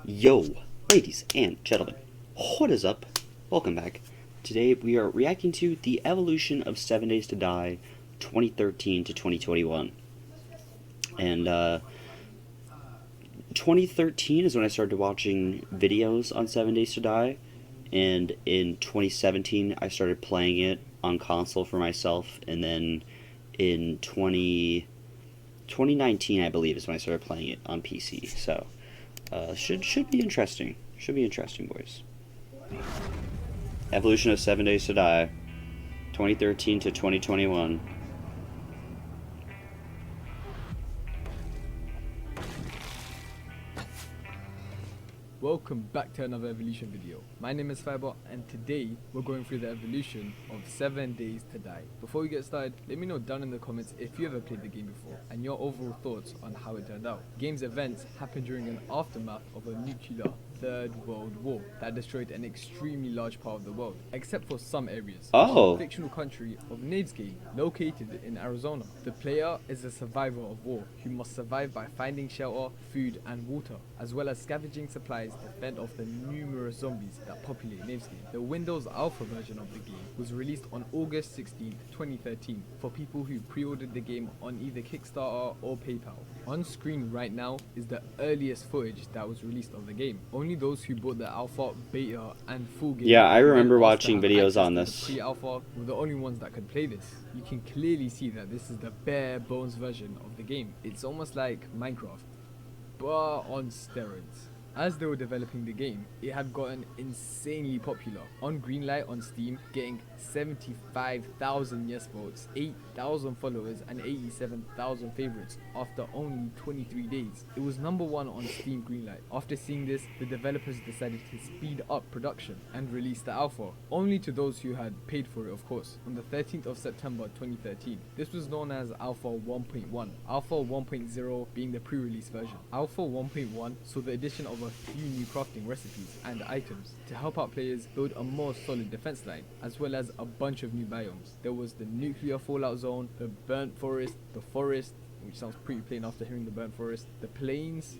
Yo, ladies and gentlemen, what is up? Welcome back. Today we are reacting to the evolution of 7 Days to Die 2013 to 2021. And 2013 is when I started watching videos on 7 Days to Die, and in 2017 I started playing it on console for myself, and then in 2019 I believe is when I started playing it on PC. So should be interesting. Should be interesting, boys. Evolution of 7 Days to Die, 2013 to 2021. Welcome back to another evolution video. My name is Fiber, and today we're going through the evolution of 7 Days to Die. Before we get started, let me know down in the comments if you ever played the game before and your overall thoughts on how it turned out. The game's events happened during an aftermath of a nuclear Third World War that destroyed an extremely large part of the world, except for some areas. Oh. The fictional country of Nevsky, located in Arizona. The player is a survivor of war who must survive by finding shelter, food and water, as well as scavenging supplies to fend off the numerous zombies that populate Nevsky. The Windows Alpha version of the game was released on August 16, 2013 for people who pre-ordered the game on either Kickstarter or PayPal. On screen right now is the earliest footage that was released of the game. Only those who bought the alpha, beta and full game. Yeah, I remember and also watching have videos access on to this. The pre-alpha were the only ones that could play this. You can clearly see that this is the bare bones version of the game. It's almost like Minecraft, but on steroids. As they were developing the game, it had gotten insanely popular. On Greenlight on Steam, getting 75,000 yes votes, 8,000 followers and 87,000 favorites after only 23 days. It was #1 on Steam Greenlight. After seeing this, the developers decided to speed up production and release the alpha, only to those who had paid for it, of course, on the 13th of September 2013. This was known as Alpha 1.1, Alpha 1.0 being the pre-release version. Alpha 1.1 saw the addition of a few new crafting recipes and items to help out players build a more solid defense line, as well as a bunch of new biomes. There was the nuclear fallout zone, the burnt forest, the forest, which sounds pretty plain after hearing the burnt forest, the plains,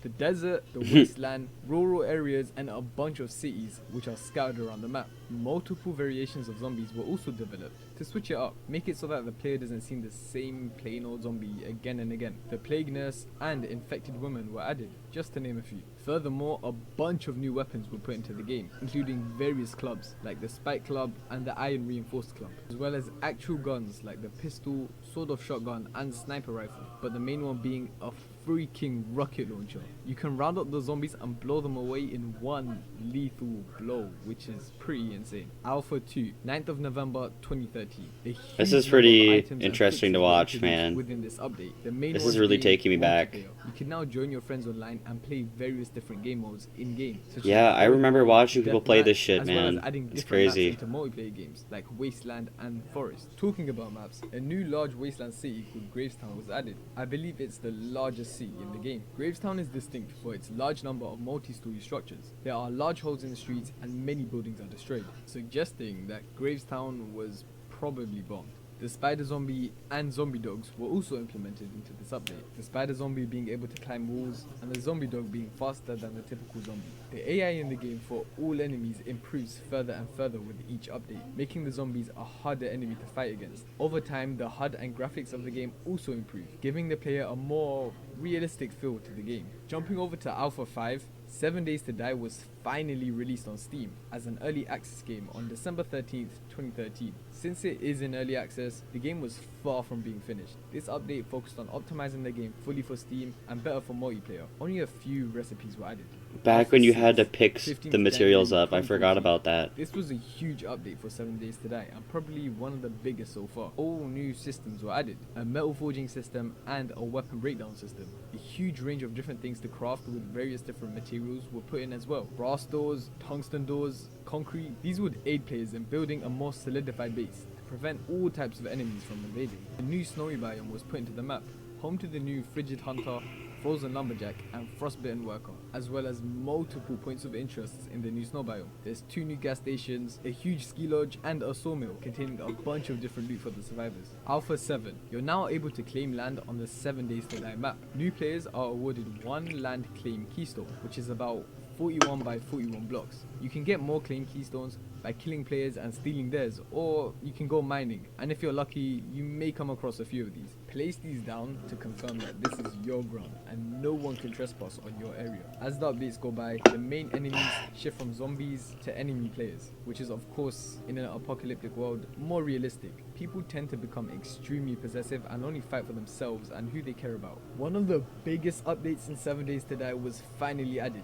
the desert, the wasteland, rural areas and a bunch of cities which are scattered around the map. Multiple variations of zombies were also developed to switch it up, make it so that the player doesn't see the same plain old zombie again and again. The plague nurse and infected women were added, just to name a few. Furthermore, a bunch of new weapons were put into the game, including various clubs like the Spike Club and the Iron Reinforced Club, as well as actual guns like the pistol, sawed-off shotgun and sniper rifle, but the main one being a freaking rocket launcher. You can round up the zombies and blow them away in one lethal blow, which is pretty insane. Alpha 2, 9th of November 2013. This is pretty interesting to watch, man. Within this update, the main This one is really being taking me back. multiplayer. You can now join your friends online and play various different game modes in game. Yeah, I remember watching people play this shit, as well as man. adding It's different maps crazy. into multiplayer games like Wasteland and Forest. Talking about maps, a new large wasteland city called Gravestown was added. I believe it's the largest city in the game. Gravestown is distinct for its large number of multi-story structures. There are large holes in the streets and many buildings are destroyed, suggesting that Gravestown was probably bombed. The spider zombie and zombie dogs were also implemented into this update. The spider zombie being able to climb walls and the zombie dog being faster than the typical zombie. The AI in the game for all enemies improves further and further with each update, making the zombies a harder enemy to fight against. Over time, the HUD and graphics of the game also improve, giving the player a more realistic feel to the game. Jumping over to Alpha 5, 7 Days to Die was finally released on Steam as an early access game on December 13th, 2013. Since it is in early access, the game was far from being finished. This update focused on optimizing the game fully for Steam and better for multiplayer. Only a few recipes were added. Back when you had to 6, pick 15th the materials January up, I forgot 2014. about that. This was a huge update for 7 Days to Die and probably one of the biggest so far. All new systems were added, a metal forging system and a weapon breakdown system. A huge range of different things to craft with various different materials were put in as well. Brass doors, tungsten doors, concrete. These would aid players in building a more solidified base to prevent all types of enemies from invading. A new snowy biome was put into the map, home to the new Frigid Hunter, Frozen Lumberjack, and Frostbitten Worker, as well as multiple points of interest in the new snow biome. There's 2 new gas stations, a huge ski lodge, and a sawmill containing a bunch of different loot for the survivors. Alpha 7. You're now able to claim land on the 7 Days to Die map. New players are awarded 1 land claim keystone, which is about 41 by 41 blocks. You can get more claim keystones by killing players and stealing theirs, or you can go mining, and if you're lucky, you may come across a few of these. Place these down to confirm that this is your ground and no one can trespass on your area. As the updates go by, the main enemies shift from zombies to enemy players, which is of course, in an apocalyptic world, more realistic. People tend to become extremely possessive and only fight for themselves and who they care about. One of the biggest updates in 7 Days to Die was finally added.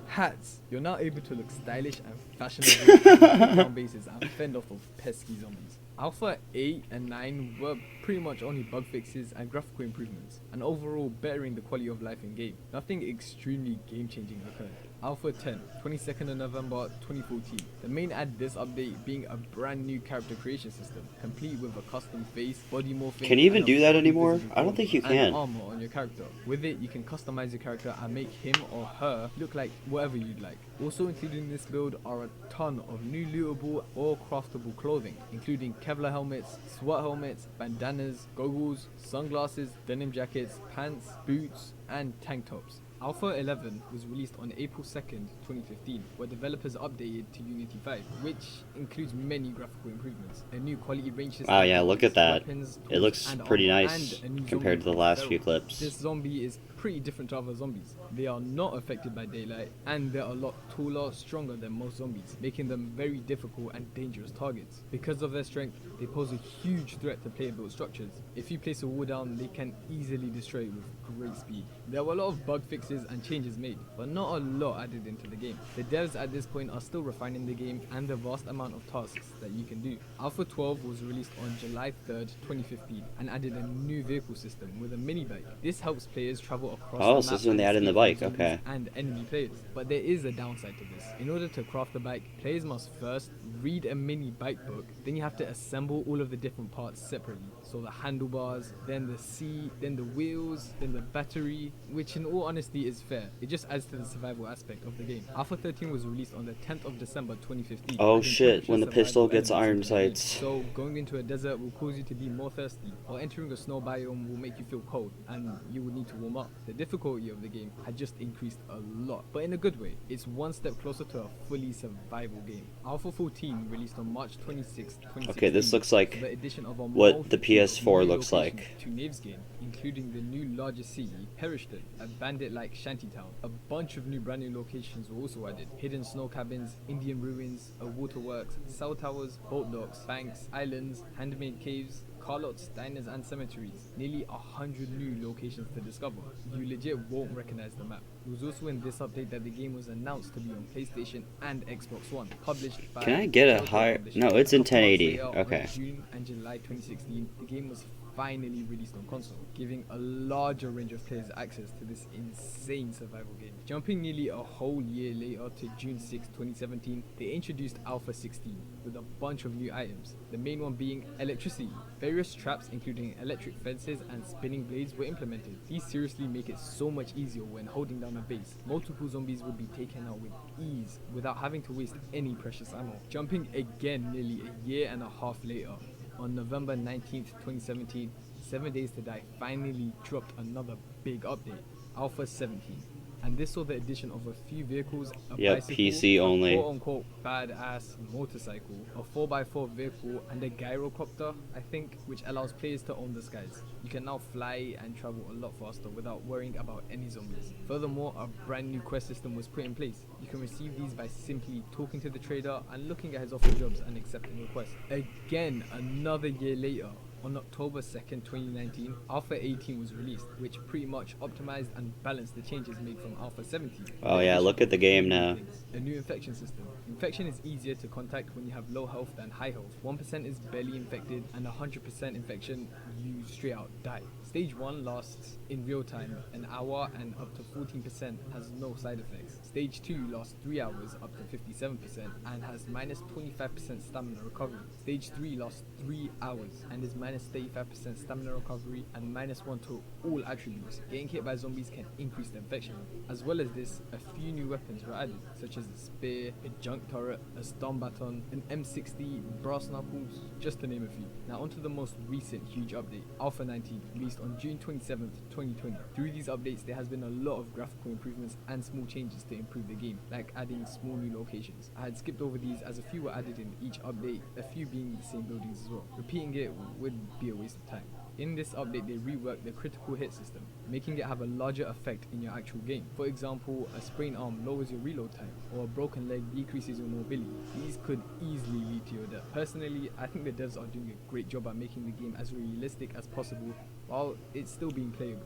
Hats. You're now able to look stylish and fashionable on bases and fend off of pesky zombies. Alpha 8 and 9 were pretty much only bug fixes and graphical improvements, and overall bettering the quality of life in game. Nothing extremely game changing occurred. Alpha 10, 22nd of November 2014. The main add this update being a brand new character creation system, complete with a custom face, body morphing. Can you even and do a that fully anymore? visible I don't think you and can. armor on your character. With it, you can customize your character and make him or her look like whatever you'd like. Also included in this build are a ton of new lootable or craftable clothing, including Kevlar helmets, SWAT helmets, bandanas, goggles, sunglasses, denim jackets, pants, boots, and tank tops. Alpha 11 was released on April 2nd, 2015, where developers updated to Unity 5, which includes many graphical improvements, a new quality range system. Wow, yeah, look at that. Weapons, It tools, looks and pretty armor, nice and a new compared to zombie the last called few Feral. clips. This zombie is pretty different to other zombies. They are not affected by daylight, and they're a lot taller, stronger than most zombies, making them very difficult and dangerous targets. Because of their strength, they pose a huge threat to player-built structures. If you place a wall down, they can easily destroy it with great speed. There were a lot of bug fixes and changes made, but not a lot added into the game. The devs at this point are still refining the game and the vast amount of tasks that you can do. Alpha 12 was released on July 3rd, 2015, and added a new vehicle system with a mini bike. This helps players travel across Oh, the so map this is when they and added in the escape bike, from okay. zombies and enemy players. But there is a downside to this. In order to craft the bike, players must first read a mini bike book, then you have to assemble all of the different parts separately. So the handlebars, then the seat, then the wheels, then the battery, which in all honesty is fair. It just adds to the survival aspect of the game. Alpha 13 was released on the 10th of December 2015. Oh adding shit, temperature when the survival pistol gets elements iron into the game. sights. So going into a desert will cause you to be more thirsty, or entering a snow biome will make you feel cold, and you would need to warm up. The difficulty of the game had just increased a lot, but in a good way. It's one step closer to a fully survival game. Alpha 14 released on March 26, 2016. Okay, this looks like the addition of a what the multitude of PS4 new looks like. locations to Nave's game, including the new larger city, Perishton, a bandit-like shantytown. A bunch of new brand new locations were also added. Hidden snow cabins, Indian ruins, a waterworks, cell towers, boat docks, banks, islands, handmade caves, car lots, diners and cemeteries. Nearly 100 new locations to discover. You legit won't recognize the map. It was also in this update that the game was announced to be on PlayStation and Xbox One. Published by Can I get a Telltale higher? Publishing. No, it's in A couple months 1080. later, on Okay. June and July 2016, the game was finally released on console, giving a larger range of players access to this insane survival game. Jumping nearly a whole year later to June 6, 2017, they introduced Alpha 16 with a bunch of new items, the main one being electricity. Various traps including electric fences and spinning blades were implemented. These seriously make it so much easier when holding down a base. Multiple zombies would be taken out with ease without having to waste any precious ammo. Jumping again nearly a year and a half later, on November 19th, 2017, 7 Days to Die finally dropped another big update, Alpha 17. And this saw the addition of a few vehicles, a Yep, bicycle, PC a only. quote-unquote badass motorcycle, a 4x4 vehicle, and a gyrocopter, I think, which allows players to own the skies. You can now fly and travel a lot faster without worrying about any zombies. Furthermore, a brand new quest system was put in place. You can receive these by simply talking to the trader and looking at his offered jobs and accepting requests. Again, another year later, on October 2nd, 2019, Alpha 18 was released, which pretty much optimized and balanced the changes made from Alpha 17. Oh yeah, look at the game now. A new infection system. Infection is easier to contact when you have low health than high health. 1% is barely infected, and 100% infection, you straight out die. Stage 1 lasts in real time an hour and up to 14% has no side effects. Stage 2 lasts 3 hours up to 57% and has minus 25% stamina recovery. Stage 3 lasts 3 hours and is minus 35% stamina recovery and minus 1 to all attributes. Getting hit by zombies can increase the infection level. As well as this, a few new weapons were added, such as a spear, a junk turret, a stun baton, an M60, brass knuckles, just to name a few. Now onto the most recent huge update, Alpha 19, released on June 27th, 2020. Through these updates, there has been a lot of graphical improvements and small changes to improve the game, like adding small new locations. I had skipped over these as a few were added in each update, a few being the same buildings as well. Repeating it would be a waste of time. In this update, they reworked the critical hit system, making it have a larger effect in your actual game. For example, a sprained arm lowers your reload time, or a broken leg decreases your mobility. These could easily lead to your death. Personally, I think the devs are doing a great job at making the game as realistic as possible, while it's still being playable.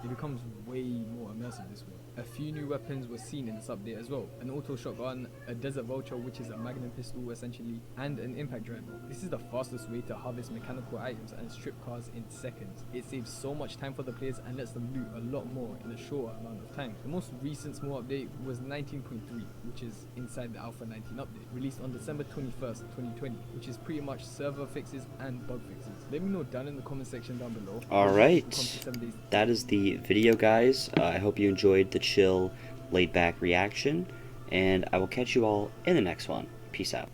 It becomes way more immersive this way. A few new weapons were seen in this update as well. An auto shotgun, a desert vulture which is a magnum pistol essentially, and an impact driver. This is the fastest way to harvest mechanical items and strip cars in seconds. It saves so much time for the players and lets them loot a lot more in a shorter amount of time. The most recent small update was 19.3, which is inside the Alpha 19 update, released on December 21st, 2020, which is pretty much server fixes and bug fixes. Let me know down in the comment section down below. Alright, that is the video, guys. I hope you enjoyed the chill, laid back reaction, and I will catch you all in the next one. Peace out.